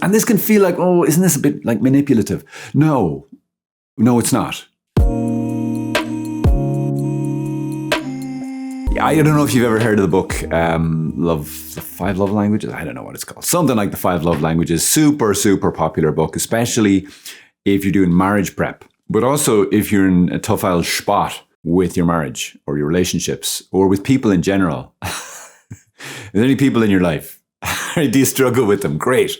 And this can feel like, oh, isn't this a bit like manipulative? No, it's not. I don't know if you've ever heard of the book, The 5 Love Languages. I don't know what it's called. Something like The 5 Love Languages. Super, super popular book, especially if you're doing marriage prep. But also if you're in a tough old spot with your marriage or your relationships or with people in general. Are there any people in your life? Do you struggle with them? Great.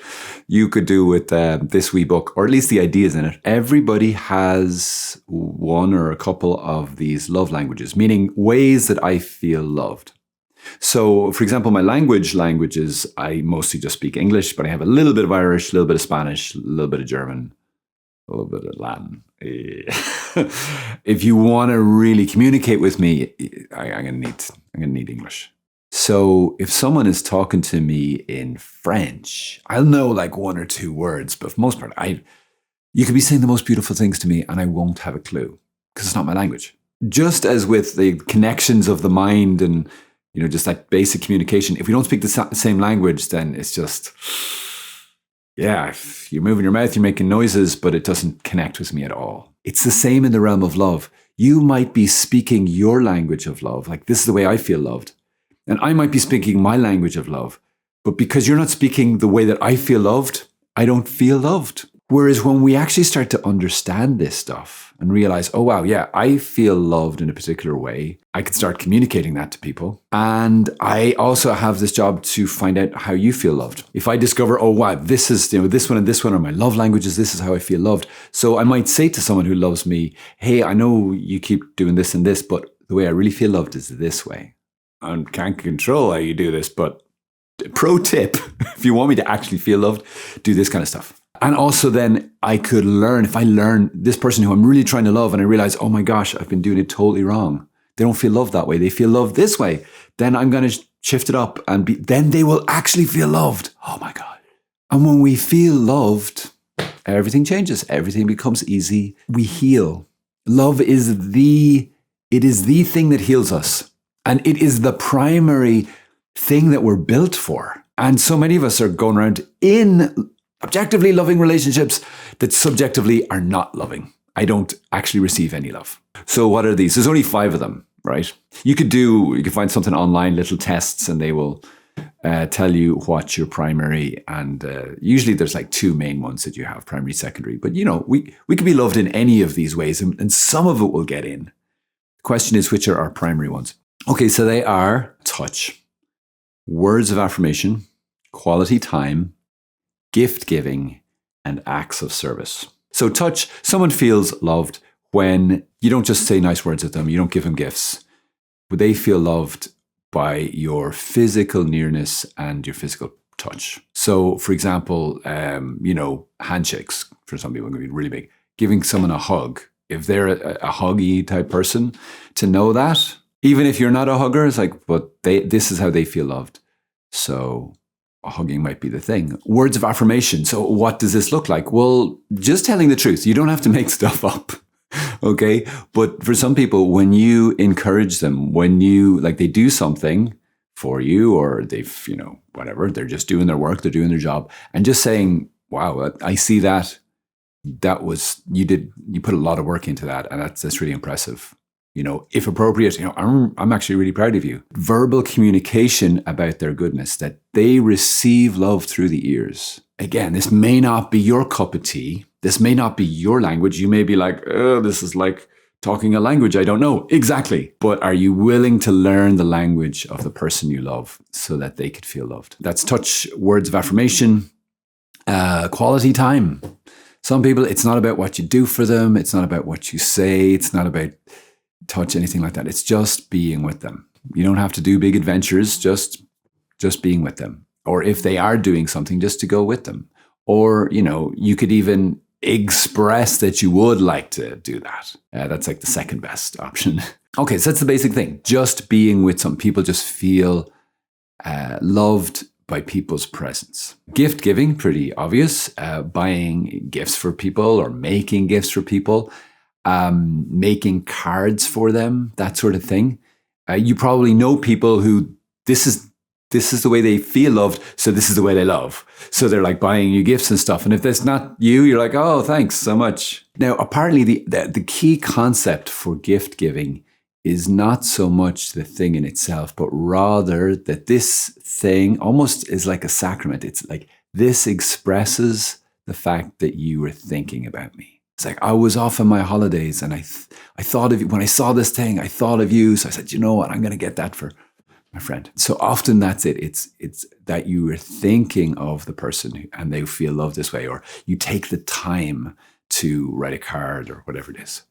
You could do with this wee book, or at least the ideas in it. Everybody has one or a couple of these love languages, meaning ways that I feel loved. So, for example, my languages, I mostly just speak English, but I have a little bit of Irish, a little bit of Spanish, a little bit of German, a little bit of Latin. If you want to really communicate with me, I'm gonna need English. So if someone is talking to me in French, I'll know like 1 or 2 words, but for the most part, you could be saying the most beautiful things to me and I won't have a clue because it's not my language. Just as with the connections of the mind and, just like basic communication, if we don't speak the same language, then it's just, if you're moving your mouth, you're making noises, but it doesn't connect with me at all. It's the same in the realm of love. You might be speaking your language of love, like this is the way I feel loved. And I might be speaking my language of love, but because you're not speaking the way that I feel loved, I don't feel loved. Whereas when we actually start to understand this stuff and realize, oh, wow, yeah, I feel loved in a particular way, I can start communicating that to people. And I also have this job to find out how you feel loved. If I discover, oh, wow, this is, this one and this one are my love languages, this is how I feel loved. So I might say to someone who loves me, hey, I know you keep doing this and this, but the way I really feel loved is this way. I can't control how you do this, but pro tip, if you want me to actually feel loved, do this kind of stuff. And also then I could learn, if I learn this person who I'm really trying to love and I realize, oh my gosh, I've been doing it totally wrong. They don't feel loved that way. They feel loved this way. Then I'm going to shift it up and then they will actually feel loved. Oh my God. And when we feel loved, everything changes. Everything becomes easy. We heal. Love is the thing that heals us. And it is the primary thing that we're built for. And so many of us are going around in objectively loving relationships that subjectively are not loving. I don't actually receive any love. So what are these? There's only 5 of them, right? You could find something online, little tests, and they will tell you what your primary, and usually there's like 2 main ones that you have, primary, secondary. But we could be loved in any of these ways, and some of it will get in. The question is, which are our primary ones? Okay, so they are touch, words of affirmation, quality time, gift giving, and acts of service. So touch, someone feels loved when you don't just say nice words at them, you don't give them gifts, but they feel loved by your physical nearness and your physical touch. So for example, handshakes for some people can be really big. Giving someone a hug, if they're a huggy type person, to know that, even if you're not a hugger, it's like, but this is how they feel loved. So hugging might be the thing. Words of affirmation. So what does this look like? Well, just telling the truth. You don't have to make stuff up. Okay. But for some people, when you encourage them, when they do something for you, or they've, whatever, they're just doing their work, they're doing their job, and just saying, wow, I see that was, you put a lot of work into that. And that's really impressive. If appropriate, I'm actually really proud of you. Verbal communication about their goodness, that they receive love through the ears. Again, this may not be your cup of tea. This may not be your language. You may be like, oh, this is like talking a language I don't know. Exactly. But are you willing to learn the language of the person you love so that they could feel loved? That's touch, words of affirmation, quality time. Some people, it's not about what you do for them. It's not about what you say. It's not about touch, anything like that. It's just being with them. You don't have to do big adventures, just being with them. Or if they are doing something, just to go with them. Or, you could even express that you would like to do that. That's like the second best option. Okay, so that's the basic thing. Just being with some people, just feel loved by people's presence. Gift giving, pretty obvious. Buying gifts for people or making gifts for people. Making cards for them, that sort of thing. You probably know people who this is this is the way they feel loved, so this is the way they love. So they're like buying you gifts and stuff. And if that's not you, you're like, oh, thanks so much. Now, apparently the key concept for gift giving is not so much the thing in itself, but rather that this thing almost is like a sacrament. It's like this expresses the fact that you were thinking about me. It's like I was off on my holidays and I thought of you. When I saw this thing, I thought of you. So I said, you know what, I'm going to get that for my friend. So often that's it. It's that you are thinking of the person and they feel loved this way, or you take the time to write a card or whatever it is.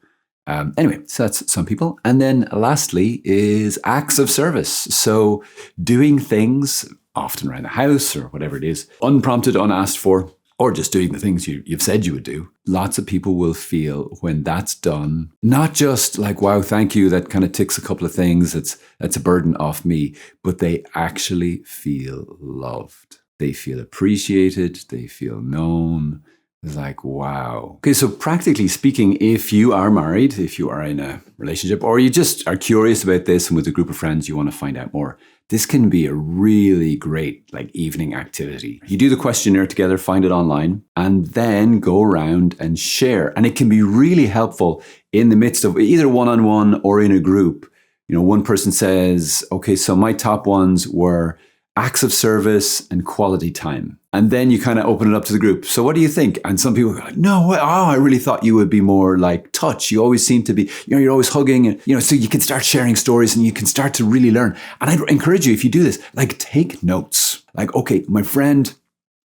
Anyway, so that's some people. And then lastly is acts of service. So doing things often around the house or whatever it is, unprompted, unasked for, or just doing the things you've said you would do. Lots of people will feel when that's done, not just like, wow, thank you, that kind of ticks a couple of things, that's a burden off me, but they actually feel loved. They feel appreciated, they feel known. It's like, wow. Okay, so practically speaking, if you are married, if you are in a relationship, or you just are curious about this and with a group of friends you want to find out more, this can be a really great like evening activity. You do the questionnaire together, find it online, and then go around and share. And it can be really helpful in the midst of either one-on-one or in a group. You know, one person says, okay, so my top ones were acts of service and quality time. And then you kind of open it up to the group. So what do you think? And some people are like, no, I really thought you would be more like touch. You always seem to be, you're always hugging. And, so you can start sharing stories and you can start to really learn. And I'd encourage you, if you do this, like take notes. Like, okay, my friend,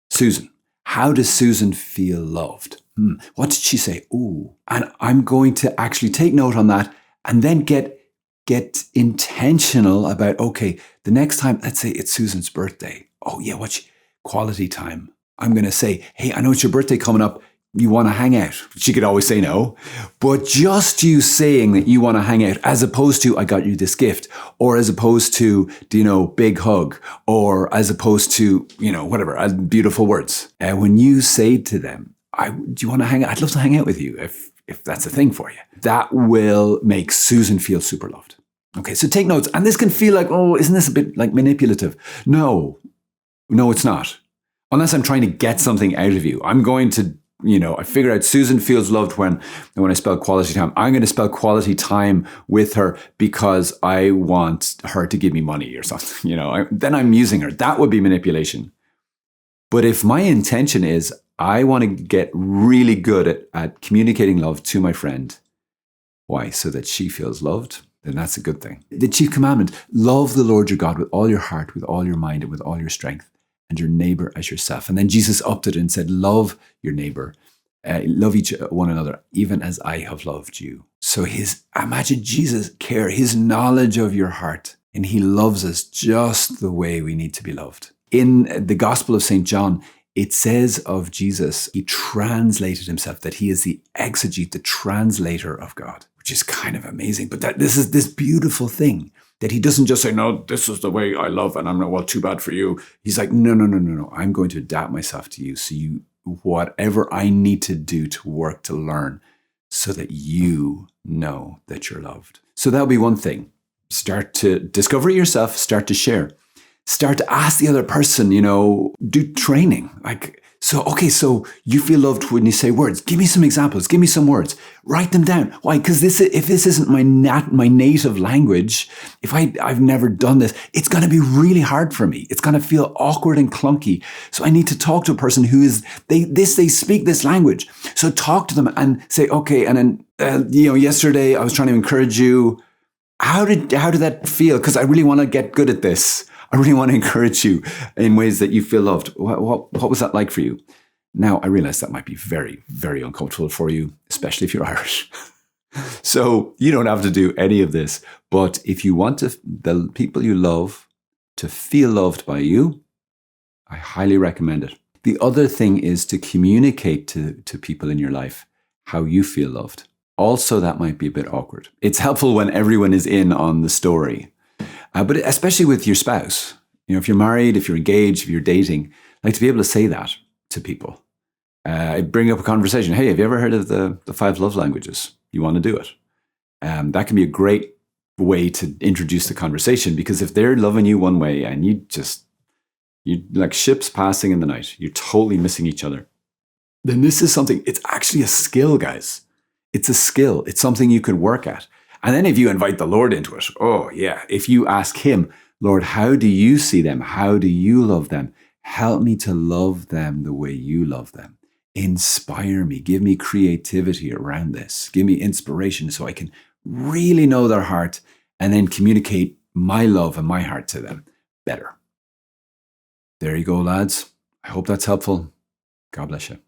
Susan, how does Susan feel loved? What did she say? Ooh. And I'm going to actually take note on that and then get intentional about, okay, the next time, let's say it's Susan's birthday. Oh yeah, quality time. I'm going to say, hey, I know it's your birthday coming up. You want to hang out? She could always say no, but just you saying that you want to hang out, as opposed to, I got you this gift, or as opposed to, big hug, or as opposed to, whatever, beautiful words. When you say to them, do you want to hang out? I'd love to hang out with you if that's a thing for you. That will make Susan feel super loved. Okay, so take notes. And this can feel like, oh, isn't this a bit like manipulative? No, it's not. Unless I'm trying to get something out of you. I'm going to, I figure out Susan feels loved when I spell quality time. I'm going to spell quality time with her because I want her to give me money or something. Then I'm using her. That would be manipulation. But if my intention is, I want to get really good at communicating love to my friend. Why? So that she feels loved. Then that's a good thing. The chief commandment, love the Lord your God with all your heart, with all your mind, and with all your strength, and your neighbor as yourself. And then Jesus upped it and said, love your neighbor, love one another, even as I have loved you. So imagine Jesus' care, his knowledge of your heart, and he loves us just the way we need to be loved. In the Gospel of St. John, it says of Jesus, he translated himself, that he is the exegete, the translator of God, which is kind of amazing. But that this is this beautiful thing that he doesn't just say, no, this is the way I love, and I'm not, well, too bad for you. He's like, no. I'm going to adapt myself to you. So whatever I need to do to work, to learn, so that you know that you're loved. So that'll be one thing. Start to discover it yourself, start to share. Start to ask the other person, do training. So you feel loved when you say words. Give me some examples. Give me some words. Write them down. Why? Because if this isn't my native language, if I've never done this, it's going to be really hard for me. It's going to feel awkward and clunky. So I need to talk to a person who they speak this language. So talk to them and say, okay. And then, yesterday I was trying to encourage you. How did that feel? Because I really want to get good at this. I really want to encourage you in ways that you feel loved. What was that like for you? Now, I realize that might be very, very uncomfortable for you, especially if you're Irish. So you don't have to do any of this. But if you want the people you love to feel loved by you, I highly recommend it. The other thing is to communicate to people in your life how you feel loved. Also, that might be a bit awkward. It's helpful when everyone is in on the story. But especially with your spouse, if you're married, if you're engaged, if you're dating, like to be able to say that to people. Bring up a conversation. Hey, have you ever heard of the 5 love languages? You want to do it? That can be a great way to introduce the conversation, because if they're loving you one way and you like ships passing in the night, you're totally missing each other, then this is something, it's actually a skill, guys. It's a skill. It's something you could work at. And then if you invite the Lord into it, oh yeah, if you ask him, Lord, how do you see them? How do you love them? Help me to love them the way you love them. Inspire me. Give me creativity around this. Give me inspiration so I can really know their heart and then communicate my love and my heart to them better. There you go, lads. I hope that's helpful. God bless you.